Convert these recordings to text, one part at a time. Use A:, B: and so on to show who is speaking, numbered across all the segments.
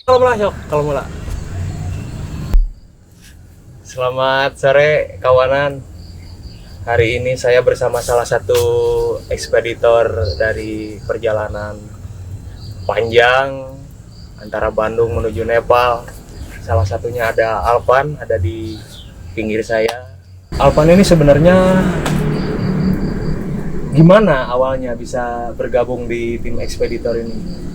A: Kalau mulai, yuk, kalau mulai. Selamat sore kawanan. Hari ini saya bersama salah satu ekspeditor dari perjalanan panjang antara Bandung menuju Nepal. Salah satunya ada Alpan, ada di pinggir saya. Alpan ini sebenarnya gimana awalnya bisa bergabung di tim ekspeditor ini?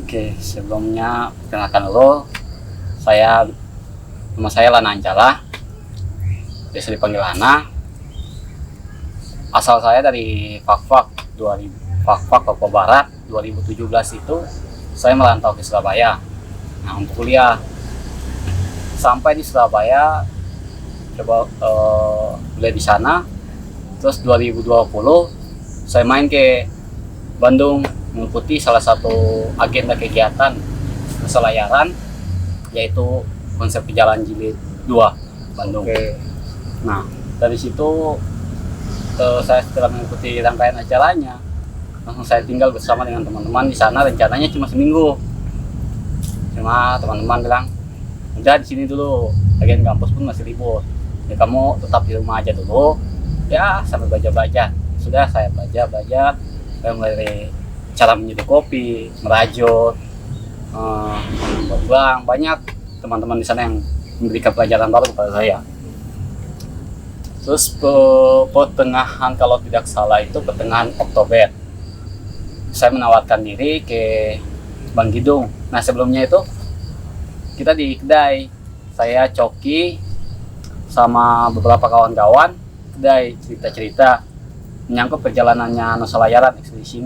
B: Oke, sebelumnya perkenalkan dulu, nama saya Lana Ancala, biasa dipanggil Lana. Asal saya dari Fakfak, Papua Barat. 2017 itu saya merantau ke Surabaya. Nah, untuk kuliah. Sampai di Surabaya, coba kuliah di sana. Terus 2020 saya main ke Bandung mengikuti salah satu agenda kegiatan keselayaran, yaitu konsep Jalan Jilid 2 Bandung.
A: Oke.
B: Nah, dari situ saya setelah mengikuti rangkaian acaranya, langsung saya tinggal bersama dengan teman-teman di sana. Rencananya cuma seminggu, cuma teman-teman bilang udah di sini dulu, bagian kampus pun masih libur, ya kamu tetap di rumah aja dulu ya sambil belajar. Sudah, saya belajar, saya mulai dari cara menyeduh kopi, merajut, berjuang. Banyak teman-teman di sana yang memberikan pelajaran baru kepada saya. Terus pertengahan, kalau tidak salah itu pertengahan Oktober, saya menawarkan diri ke Bang Gidung. Nah, sebelumnya itu kita di kedai, saya Coki sama beberapa kawan-kawan kedai, cerita-cerita menyangkut perjalanannya Nusalayaran ekspedisi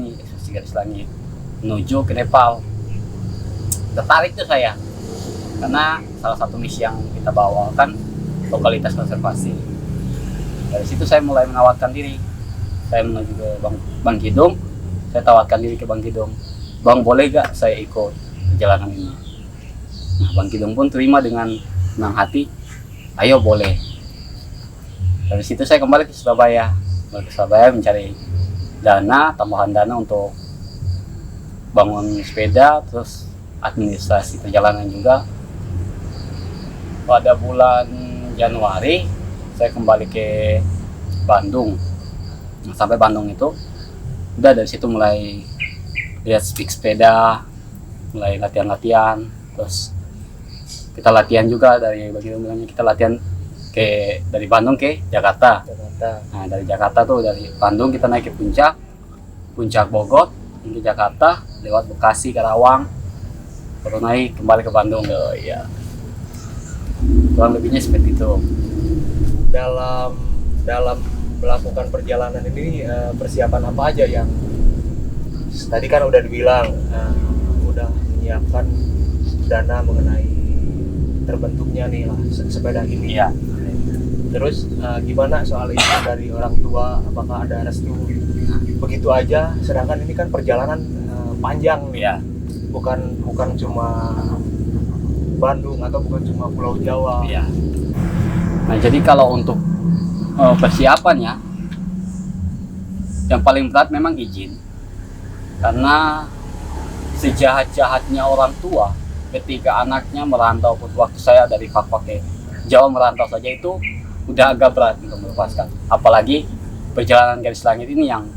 B: Garis Langit menuju ke Nepal. Tertarik tuh saya, karena salah satu misi yang kita bawa kan lokalitas konservasi. Dari situ saya mulai menawarkan diri. Saya menuju ke Bang Kidung. Saya tawarkan diri ke Bang Kidung. Bang, boleh gak saya ikut perjalanan ini? Nah, Bang Kidung pun terima dengan senang hati. Ayo, boleh. Dari situ saya kembali ke Surabaya. Mencari dana, tambahan dana untuk bangun sepeda, terus administrasi perjalanan juga. Pada bulan Januari saya kembali ke Bandung. Nah, sampai Bandung itu udah dari situ mulai lihat speak sepeda, mulai latihan, terus kita latihan juga dari kita latihan dari Bandung ke Jakarta. Nah, dari Jakarta tuh, dari Bandung kita naik ke puncak Bogor hingga Jakarta, lewat Bekasi, Karawang, baru naik kembali ke Bandung.
A: Oh iya.
B: Kurang lebihnya seperti itu.
A: Dalam melakukan perjalanan ini persiapan apa aja yang tadi kan udah dibilang, udah menyiapkan dana mengenai terbentuknya nih lah sepeda ini.
B: Iya.
A: Terus gimana soal itu dari orang tua, apakah ada restu begitu aja? Sedangkan ini kan perjalanan panjang nih.
B: Iya.
A: Bukan cuma Bandung atau bukan cuma Pulau Jawa.
B: Iya. Nah, jadi kalau untuk persiapannya, yang paling berat memang izin. Karena sejahat-jahatnya orang tua ketika anaknya merantau, waktu saya dari Fakfak ke Jawa merantau saja itu udah agak berat untuk melepaskan. Apalagi perjalanan garis langit ini yang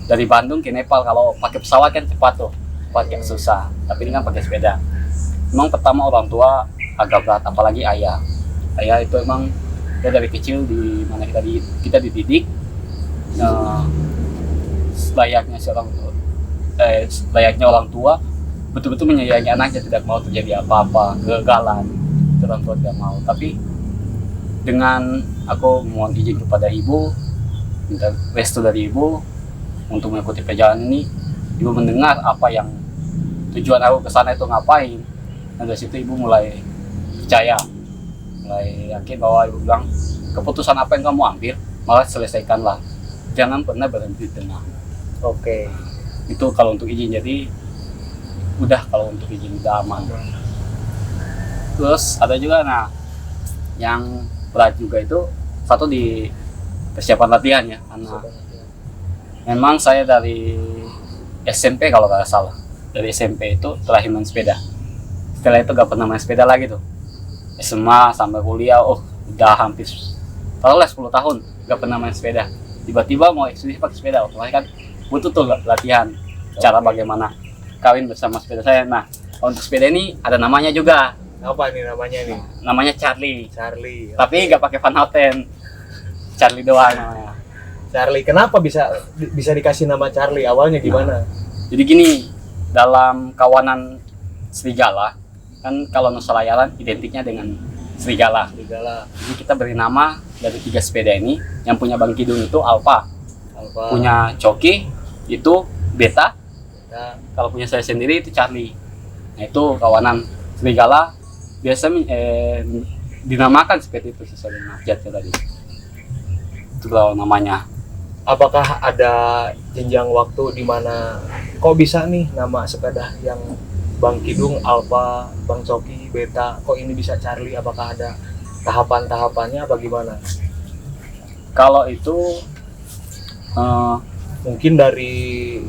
B: dari Bandung ke Nepal, kalau pakai pesawat kan cepat tuh, cepat yang susah. Tapi ini kan pakai sepeda. Memang pertama orang tua agak berat, apalagi ayah. Ayah itu emang dia dari kecil di mana kita dididik layaknya orang tua, betul-betul menyayangi anaknya, tidak mau terjadi apa-apa, kegagalan, itu orang tua tidak mau. Tapi dengan aku mohon izin kepada ibu, minta restu dari ibu untuk mengikuti perjalanan ini, ibu mendengar apa yang tujuan aku ke sana itu ngapain, dan dari situ ibu mulai percaya, mulai yakin bahwa ibu bilang keputusan apa yang kamu ambil malah selesaikanlah, jangan pernah berhenti di tengah.
A: Oke.
B: Itu kalau untuk izin. Jadi udah, kalau untuk izin udah aman. Terus ada juga, nah, yang berat juga itu satu di persiapan latihan ya, karena memang saya dari SMP kalau nggak salah dari SMP itu terakhir main sepeda. Setelah itu gak pernah main sepeda lagi tuh. SMA sampai kuliah, udah hampir taruhlah 10 tahun gak pernah main sepeda. Tiba-tiba mau eksklusif pakai sepeda, otomatis kan butuh tuh latihan cara bagaimana kawin bersama sepeda saya. Nah, untuk sepeda ini ada namanya juga.
A: Apa nih namanya nih?
B: Namanya Charlie.
A: Charlie.
B: Tapi gak pakai Van Houten. Charlie doang namanya.
A: Charlie. Kenapa bisa dikasih nama Charlie? Awalnya gimana?
B: Jadi gini, dalam kawanan serigala kan kalau nusa layaran identiknya dengan serigala.
A: Serigala.
B: Jadi kita beri nama dari 3 sepeda ini. Yang punya Bang Kidung itu Alpha. Punya Coki itu Beta. Kalau punya saya sendiri itu Charlie. Nah, itu kawanan serigala biasa dinamakan seperti itu sesuai dengan jadnya tadi. Itu kalau namanya.
A: Apakah ada jenjang waktu di mana kok bisa nih nama sepeda yang Bang Kidung, Alpha, Bang Coki, Beta, kok ini bisa Charlie? Apakah ada tahapan-tahapannya apa gimana?
B: Kalau itu
A: mungkin dari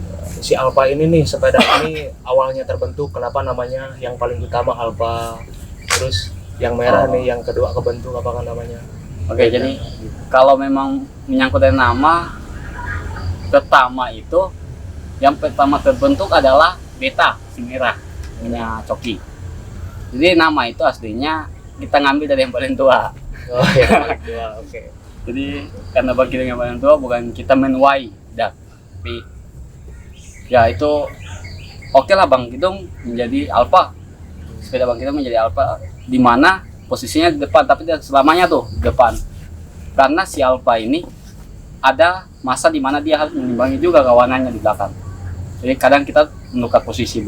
A: si Alpha ini nih, sepeda ini awalnya terbentuk, kenapa namanya yang paling utama Alpha, terus yang merah nih yang kedua kebentuk, apakah namanya?
B: Oke, jadi kalau memang menyangkut dengan nama, pertama itu yang pertama terbentuk adalah Beta, si merah, punya Coki. Jadi nama itu aslinya kita ngambil dari yang paling tua.
A: Oh ya, dua, oke.
B: Jadi karena Bang Kidung yang paling tua, bukan kita main Y, tapi ya itu oke lah Bang Kidung menjadi Alpha. Sepeda Bang Kidung menjadi Alpha, di mana posisinya di depan, tapi tidak selamanya tuh di depan. Karena si Alpha ini ada masa di mana dia harus mengimbangi juga kawanannya di belakang. Jadi kadang kita menukar posisi.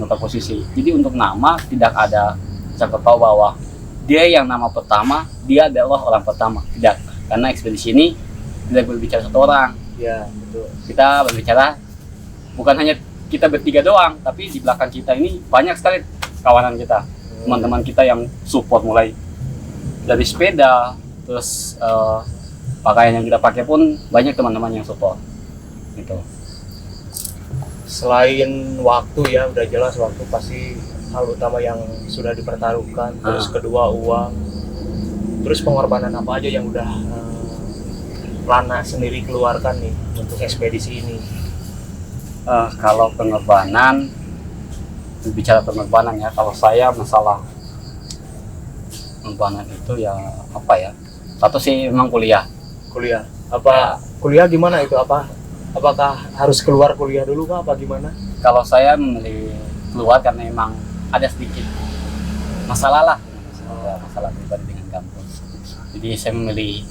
B: Jadi untuk nama tidak ada siapa tahu bahwa dia yang nama pertama, dia adalah orang pertama. Tidak, karena ekspedisi ini tidak berbicara satu orang.
A: Ya, betul.
B: Kita berbicara bukan hanya kita bertiga doang, tapi di belakang kita ini banyak sekali kawanan kita, teman-teman kita yang support mulai dari sepeda, terus pakaian yang kita pakai pun banyak teman-teman yang support gitu.
A: Selain waktu ya, udah jelas waktu pasti hal utama yang sudah dipertaruhkan, terus kedua uang, terus pengorbanan apa aja yang udah Lana sendiri keluarkan nih untuk ekspedisi ini.
B: Kalau pengorbanan, bicara pengorbanan ya, kalau saya masalah pengorbanan itu ya apa ya, satu sih memang kuliah. Apa kuliah gimana itu, apakah harus keluar kuliah dulu kah apa gimana? Kalau saya memilih keluar karena memang ada sedikit masalah pribadi dengan kampus. Jadi saya memilih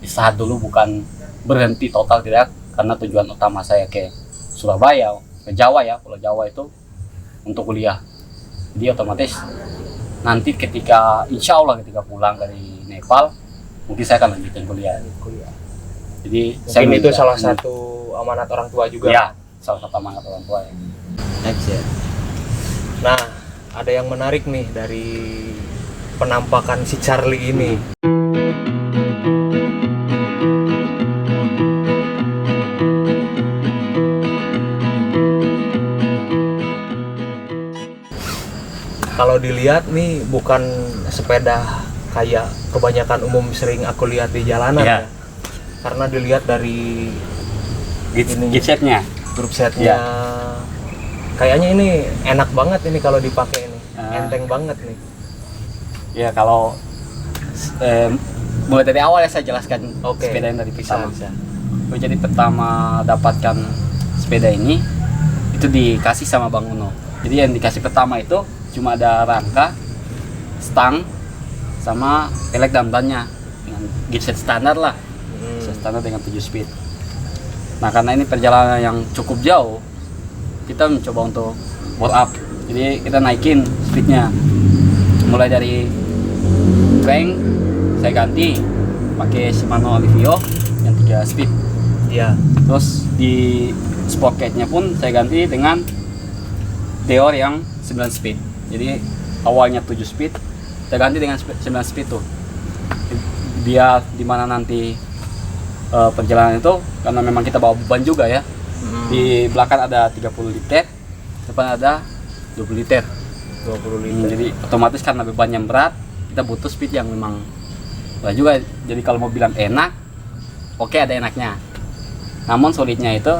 B: istirahat dulu, bukan berhenti total, tidak, karena tujuan utama saya ke Surabaya, ke Jawa ya, Pulau Jawa itu untuk kuliah. Jadi otomatis nanti insya Allah ketika pulang dari Nepal, mungkin saya akan lanjutkan kuliah. Jadi
A: mungkin saya itu salah satu amanat orang tua juga.
B: Ya, salah satu amanat orang tua ya.
A: Nah, ada yang menarik nih dari penampakan si Charlie ini. Kalau dilihat nih bukan sepeda kayak kebanyakan umum sering aku lihat di jalanan ya. Karena dilihat dari
B: setnya,
A: grup setnya, kayaknya ini enak banget ini kalau dipakai ini, enteng banget nih. Ya
B: kalau mulai dari awal ya saya jelaskan sepeda yang dari pertama. Jadi pertama dapatkan sepeda ini itu dikasih sama Bang Uno. Jadi yang dikasih pertama itu cuma ada rangka, stang, sama pelek dan bannya dengan gipset standar lah, standar dengan 7 speed. Nah karena ini perjalanan yang cukup jauh, kita mencoba untuk bore up. Jadi kita naikin speednya, mulai dari crank saya ganti pakai Shimano Alivio yang 3 speed.
A: Iya.
B: Terus di sprocketnya pun saya ganti dengan Deor yang 9 speed. Jadi awalnya 7 speed, saya ganti dengan 9 speed tuh. Dia dimana nanti perjalanan itu, karena memang kita bawa beban juga ya. Di belakang ada 30 liter, depan ada 20 liter.
A: 20 liter.
B: Jadi otomatis karena beban yang berat, kita butuh speed yang memang lah juga. Jadi kalau mau bilang enak, oke, ada enaknya. Namun sulitnya itu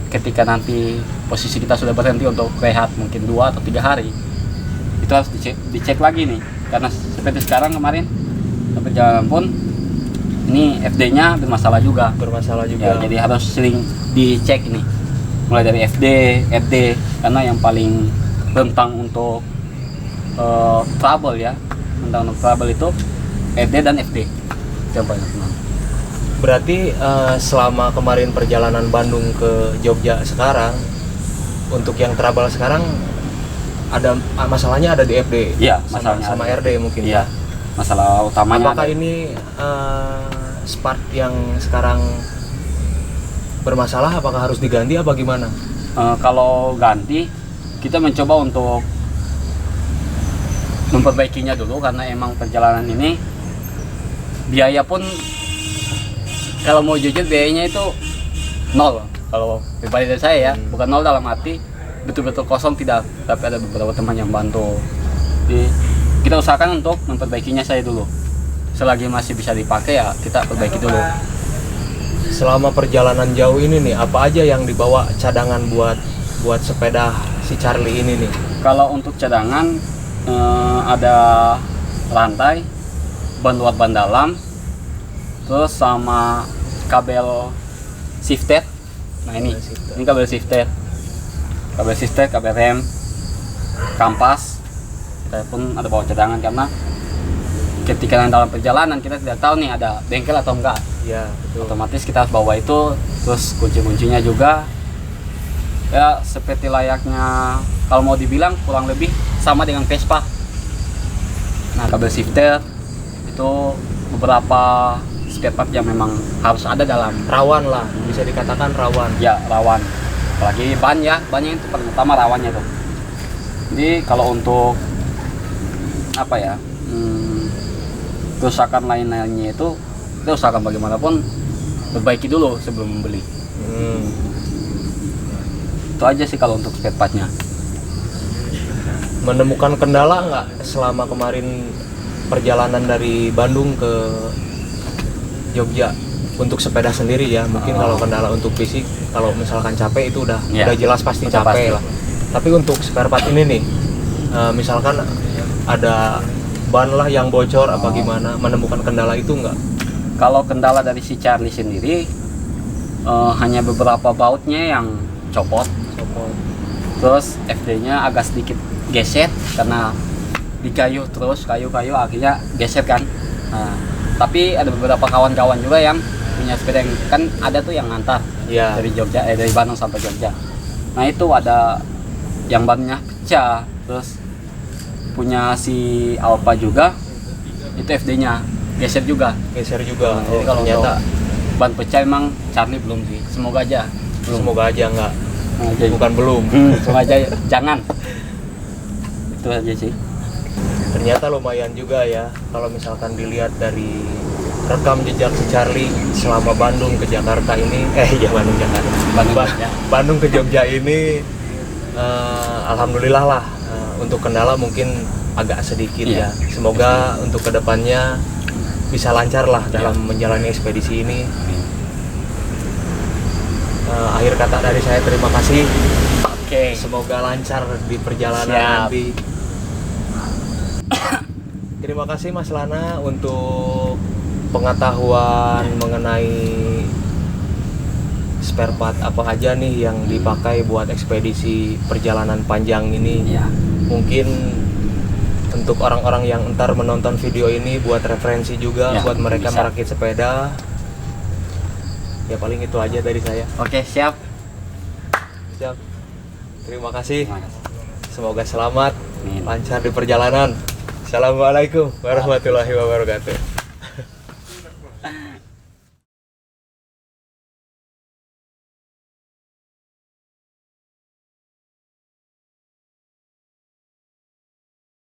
B: ketika nanti posisi kita sudah berhenti untuk rehat mungkin 2 atau 3 hari, itu harus dicek lagi nih. Karena seperti sekarang kemarin perjalanan pun ini FD-nya bermasalah juga. Ya, jadi harus sering dicek nih. Mulai dari FD, FD, karena yang paling rentang untuk trouble ya. Rentang untuk trouble itu FD dan FD. Coba ya.
A: Berarti selama kemarin perjalanan Bandung ke Jogja sekarang, untuk yang trouble sekarang ada masalahnya ada di FD.
B: Iya,
A: sama RD mungkin
B: ya. Masalah utamanya.
A: Apakah ini spark yang sekarang bermasalah, apakah harus diganti apa gimana?
B: Kalau ganti, kita mencoba untuk memperbaikinya dulu, karena emang perjalanan ini biaya pun kalau mau jujur biayanya itu 0. Kalau pribadi dari saya ya, bukan 0 dalam arti betul-betul kosong, tidak, tapi ada beberapa teman yang bantu. Jadi kita usahakan untuk memperbaikinya saya dulu. Selagi masih bisa dipakai ya kita perbaiki dulu.
A: Selama perjalanan jauh ini nih, apa aja yang dibawa cadangan buat sepeda si Charlie ini nih?
B: Kalau untuk cadangan ada rantai, ban luar ban dalam, terus sama kabel shifted. Nah ini kabel shifted, kabel rem, kampas. Kita pun ada bawa cadangan karena ketika dalam perjalanan kita tidak tahu nih ada bengkel atau enggak.
A: Ya, betul.
B: Otomatis kita harus bawa itu, terus kunci-kuncinya juga. Ya seperti layaknya kalau mau dibilang kurang lebih sama dengan Vespa. Nah kabel shifter itu beberapa spare part yang memang harus ada dalam.
A: Rawan lah, bisa dikatakan rawan.
B: Ya rawan, apalagi ban ya, bannya itu paling utama rawannya tuh. Jadi kalau untuk apa ya, kerusakan lain-lainnya itu kita usahakan bagaimanapun perbaiki dulu sebelum membeli. Itu aja sih kalau untuk spare partnya.
A: Menemukan kendala nggak selama kemarin perjalanan dari Bandung ke Jogja untuk sepeda sendiri ya? Mungkin kalau kendala untuk fisik, kalau misalkan capek itu udah jelas pasti capek lah. Tapi untuk spare part ini nih, misalkan ada ban lah yang bocor apa gimana, menemukan kendala itu nggak?
B: Kalau kendala dari si Charlie sendiri hanya beberapa bautnya yang copot. Terus FD-nya agak sedikit geser karena dikayu terus, kayu akhirnya geser kan. Nah, tapi ada beberapa kawan-kawan juga yang punya sepeda yang kan ada tuh yang ngantar dari Jogja, dari Bandung sampai Jogja. Nah itu ada yang bannya pecah, terus punya si Alfa juga itu FD-nya geser juga. Nah, jadi kalau ternyata ban pecah emang Charlie belum sih. Semoga aja
A: enggak.
B: Nah,
A: bukan belum.
B: Semoga aja jangan. Itu aja sih.
A: Ternyata lumayan juga ya kalau misalkan dilihat dari rekam jejak si Charlie selama Bandung ke Jakarta ini, Bandung ke Jogja ini, alhamdulillah lah. Untuk kendala mungkin agak sedikit ya. Semoga untuk kedepannya bisa lancar lah dalam menjalani ekspedisi ini. Akhir kata dari saya, terima kasih. Semoga lancar di perjalanan nanti. Terima kasih Mas Lana untuk pengetahuan mengenai spare part apa aja nih yang dipakai buat ekspedisi perjalanan panjang ini. Mungkin untuk orang-orang yang entar menonton video ini buat referensi juga buat mereka merakit sepeda. Ya paling itu aja dari saya.
B: Siap.
A: Terima kasih. Semoga selamat, lancar di perjalanan. Assalamualaikum warahmatullahi wabarakatuh.